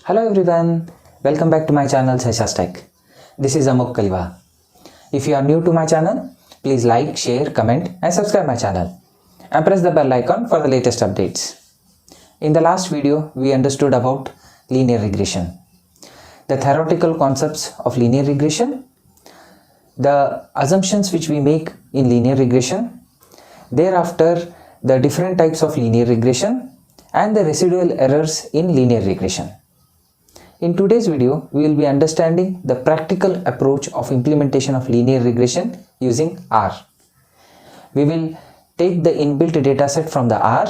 Hello everyone, welcome back to my channel Seshas Tech. This is Amok Kalwa. If you are new to my channel, please like, share, comment and subscribe my channel and press the bell icon for the latest updates. In the last video, we understood about linear regression, the theoretical concepts of linear regression, the assumptions which we make in linear regression, thereafter the different types of linear regression and the residual errors in linear regression. In today's video, we will be understanding the practical approach of implementation of linear regression using R. We will take the inbuilt dataset from the R,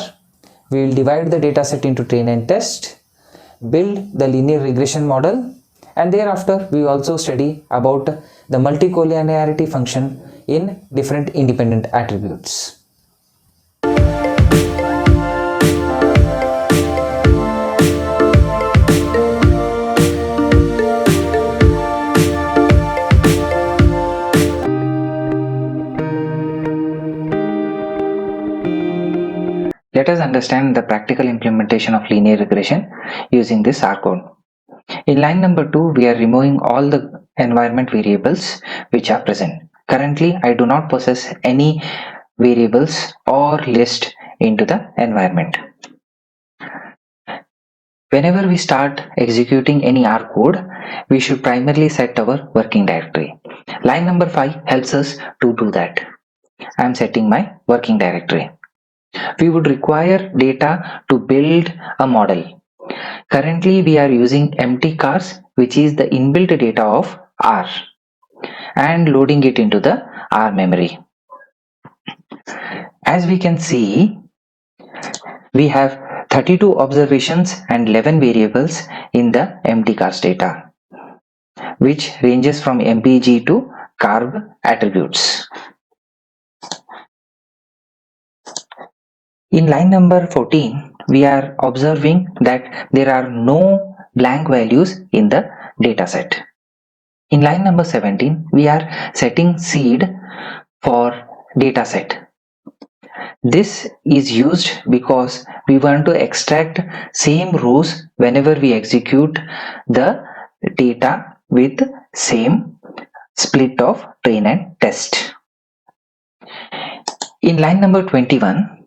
we will divide the dataset into train and test, build the linear regression model, and thereafter we will also study about the multicollinearity function in different independent attributes. Let us understand the practical implementation of linear regression using this R code. In line number 2, we are removing all the environment variables which are present. Currently, I do not possess any variables or list into the environment. Whenever we start executing any R code, we should primarily set our working directory. Line number 5 helps us to do that. I am setting my working directory. We would require data to build a model. Currently, we are using empty cars, which is the inbuilt data of R, and loading it into the R memory. As we can see, we have 32 observations and 11 variables in the empty cars data, which ranges from MPG to carb attributes. In line number 14, we are observing that there are no blank values in the dataset. In line number 17, we are setting seed for dataset. This is used because we want to extract same rows whenever we execute the data with same split of train and test. In line number 21,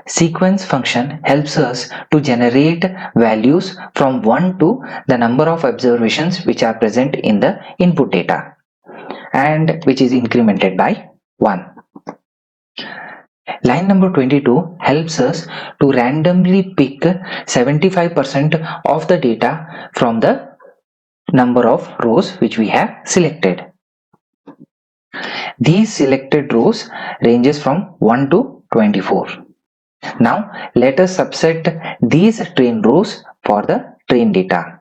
sequence function helps us to generate values from 1 to the number of observations which are present in the input data and which is incremented by 1. Line number 22 helps us to randomly pick 75% of the data from the number of rows which we have selected. These selected rows ranges from 1 to 24. Now let us subset these train rows for the train data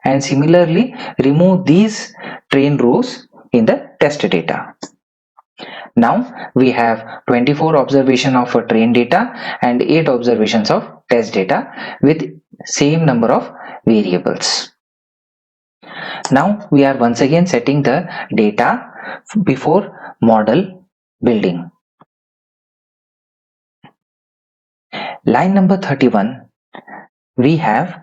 and similarly remove these train rows in the test data. Now we have 24 observation of train data and 8 observations of test data with same number of variables. Now we are once again setting the data before model building. Line number 31, we have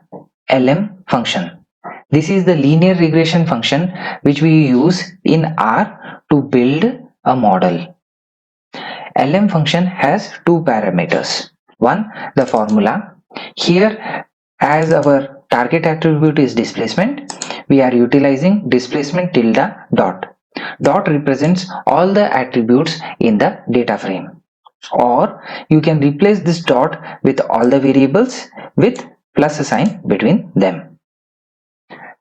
LM function. This is the linear regression function which we use in R to build a model. LM function has two parameters. One, the formula. Here, as our target attribute is displacement, we are utilizing displacement tilde dot. Dot represents all the attributes in the data frame. Or you can replace this dot with all the variables with plus sign between them.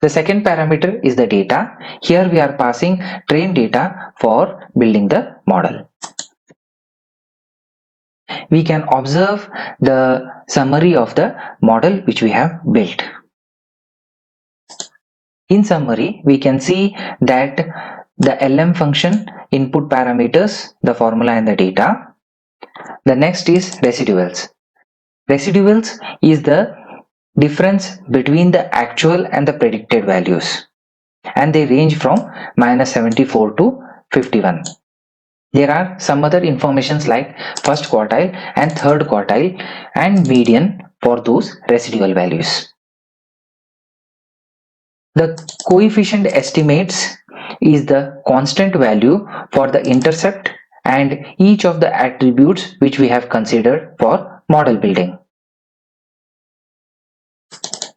The second parameter is the data. Here we are passing train data for building the model. We can observe the summary of the model which we have built. In summary, we can see that the LM function input parameters, the formula and the data. The next is residuals. Residuals is the difference between the actual and the predicted values, and they range from -74 to 51. There are some other informations like first quartile and third quartile and median for those residual values. The coefficient estimates is the constant value for the intercept and each of the attributes which we have considered for model building.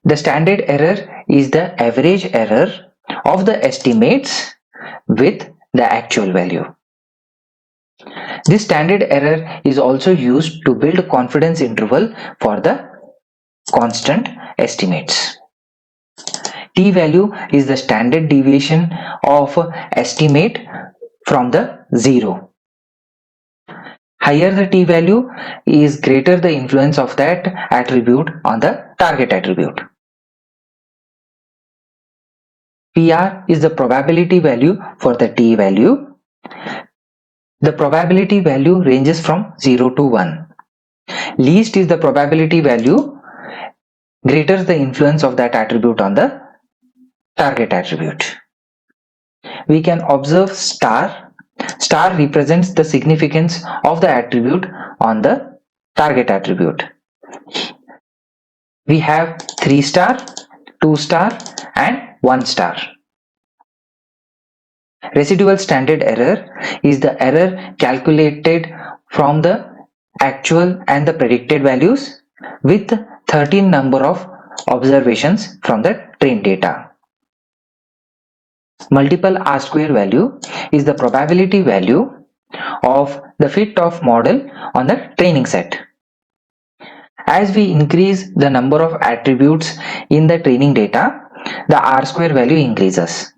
The standard error is the average error of the estimates with the actual value. This standard error is also used to build confidence interval for the constant estimates. T-value is the standard deviation of estimate from the zero. Higher the t-value is greater the influence of that attribute on the target attribute. PR is the probability value for the t-value. The probability value ranges from 0 to 1. Least is the probability value greater the influence of that attribute on the target attribute. We can observe star. Star represents the significance of the attribute on the target attribute. We have 3 star, 2 star and 1 star. Residual standard error is the error calculated from the actual and the predicted values with 13 number of observations from the trained data. Multiple R-square value is the probability value of the fit of model on the training set. As we increase the number of attributes in the training data, the R-square value increases.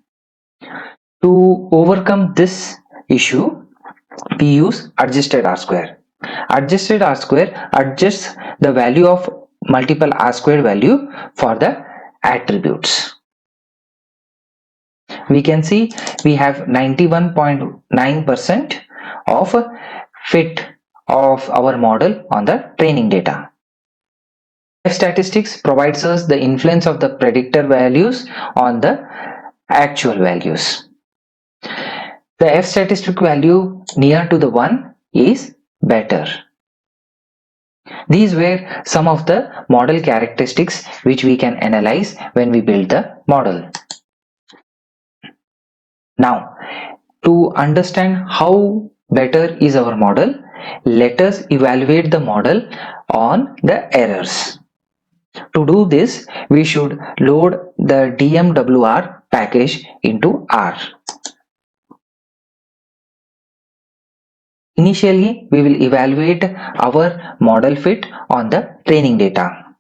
To overcome this issue, we use adjusted R-square. Adjusted R-square adjusts the value of multiple R-square value for the attributes. We can see we have 91.9% of fit of our model on the training data. F statistics provides us the influence of the predictor values on the actual values. The F statistic value near to the 1 is better. These were some of the model characteristics which we can analyze when we build the model. Now, to understand how better is our model, let us evaluate the model on the errors. To do this, we should load the DMWR package into R. Initially, we will evaluate our model fit on the training data.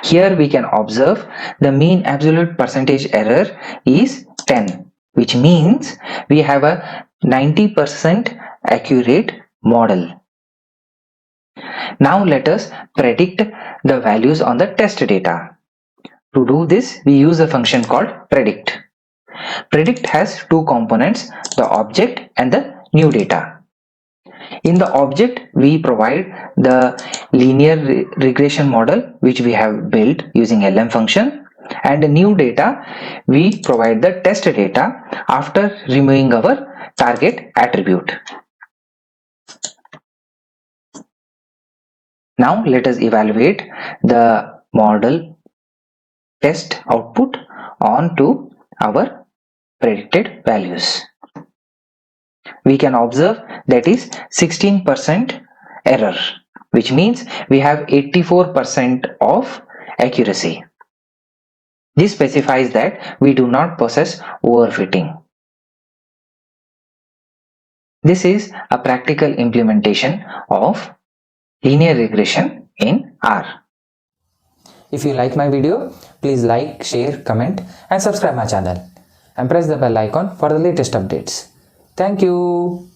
Here we can observe the mean absolute percentage error is 10, which means we have a 90% accurate model. Now let us predict the values on the test data. To do this, we use a function called predict. Predict has two components, the object and the new data. In the object, we provide the linear regression model which we have built using LM function, and the new data we provide the test data after removing our target attribute. Now let us evaluate the model test output onto our predicted values. We can observe that is 16% error, which means we have 84% of accuracy. This specifies that we do not possess overfitting. This is a practical implementation of linear regression in R. If you like my video, please like, share, comment and subscribe my channel and press the bell icon for the latest updates. Thank you.